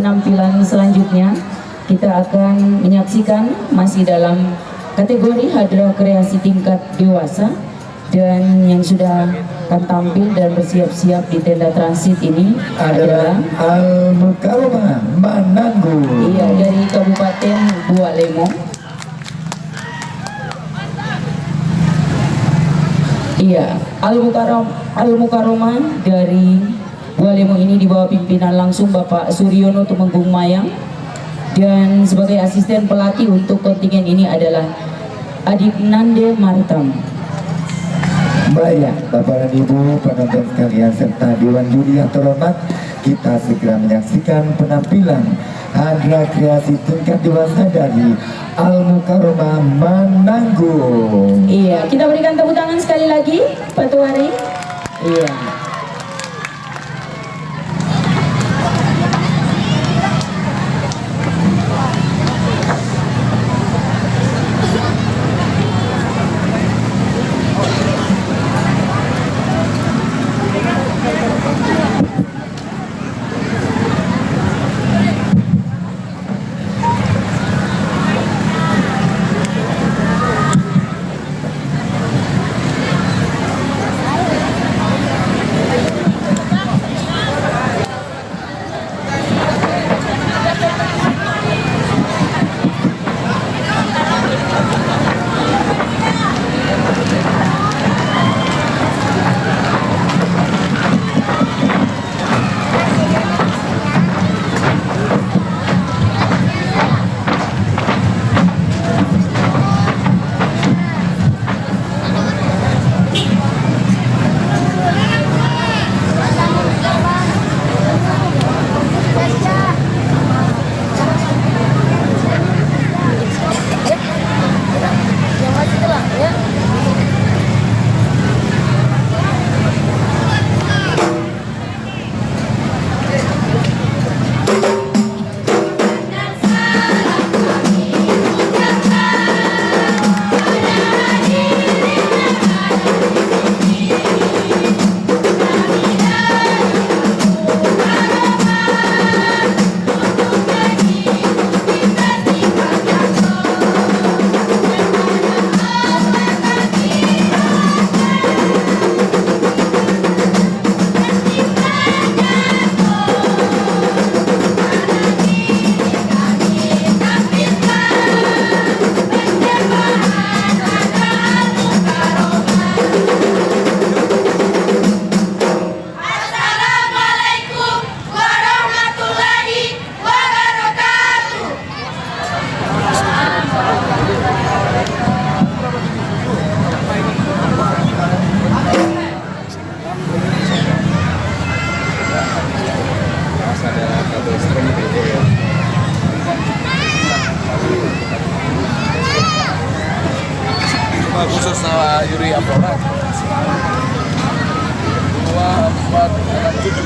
penampilan selanjutnya. Kita akan menyaksikan masih dalam kategori Hadrah Kreasi tingkat dewasa, dan yang sudah akan tampil dan bersiap-siap di tenda transit ini adalah Al-Mukarramah Mananggu. Iya, dari Kabupaten Bualemo. Iya, Al-Mukarramah dari Bualemo ini di bawah pimpinan langsung Bapak Suryono Tumenggung Mayang, dan sebagai asisten pelatih untuk kontingen ini adalah Adip Nande Maritam. Baik, Bapak dan Ibu penonton sekalian serta Dewan Juri yang terhormat, kita segera menyaksikan penampilan Hadrah Kreasi tingkat dewasa dari Al-Mukarramah Mananggung. Iya, kita berikan tepuk tangan sekali lagi, Pak Tuari. Iya. Khusus Yuri Apola 2444.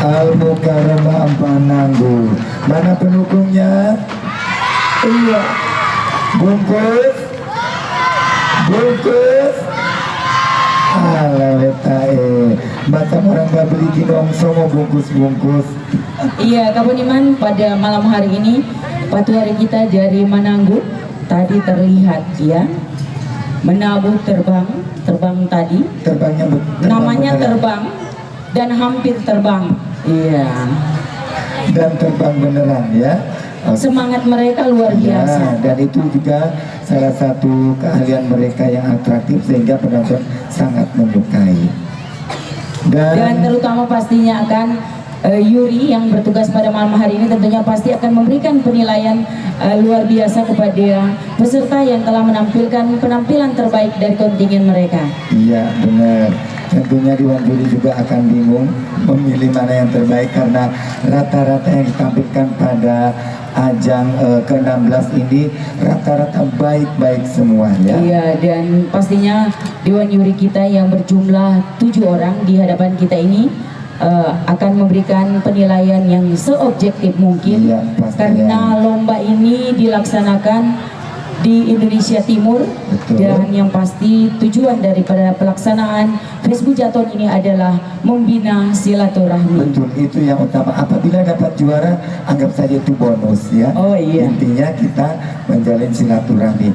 Al-Mukarramah Mananggu. Mana pendukungnya? Iya. Bungkus, bungkus. Alah tae, macam orang gak beli ginong semua bungkus-bungkus. Iya, Kak Buniman, pada malam hari ini patuari kita dari Mananggu tadi terlihat ya menabuh terbang tadi. Terbangnya Namanya beneran. terbang dan hampir terbang. Iya. Dan terbang beneran ya. Semangat mereka luar Ya, biasa. dan itu juga salah satu keahlian mereka yang atraktif sehingga penonton sangat menyukai. Dan terutama pastinya akan Yuri yang bertugas pada malam hari ini tentunya pasti akan memberikan penilaian luar biasa kepada peserta yang telah menampilkan penampilan terbaik dari kontingen mereka. Iya benar. Tentunya Dewan Juri juga akan bingung memilih mana yang terbaik karena rata-rata yang ditampilkan pada ajang ke-16 ini rata-rata baik-baik semua ya. Iya, dan pastinya Dewan Juri kita yang berjumlah 7 orang di hadapan kita ini akan memberikan penilaian yang seobjektif mungkin. Iya, pastinya. Karena lomba ini dilaksanakan di Indonesia Timur. Betul. Dan yang pasti tujuan daripada pelaksanaan Facebook Jaton ini adalah membina silaturahmi. Betul, itu yang utama. Apabila dapat juara, anggap saja itu bonus ya. Oh iya. Intinya kita menjalin silaturahmi.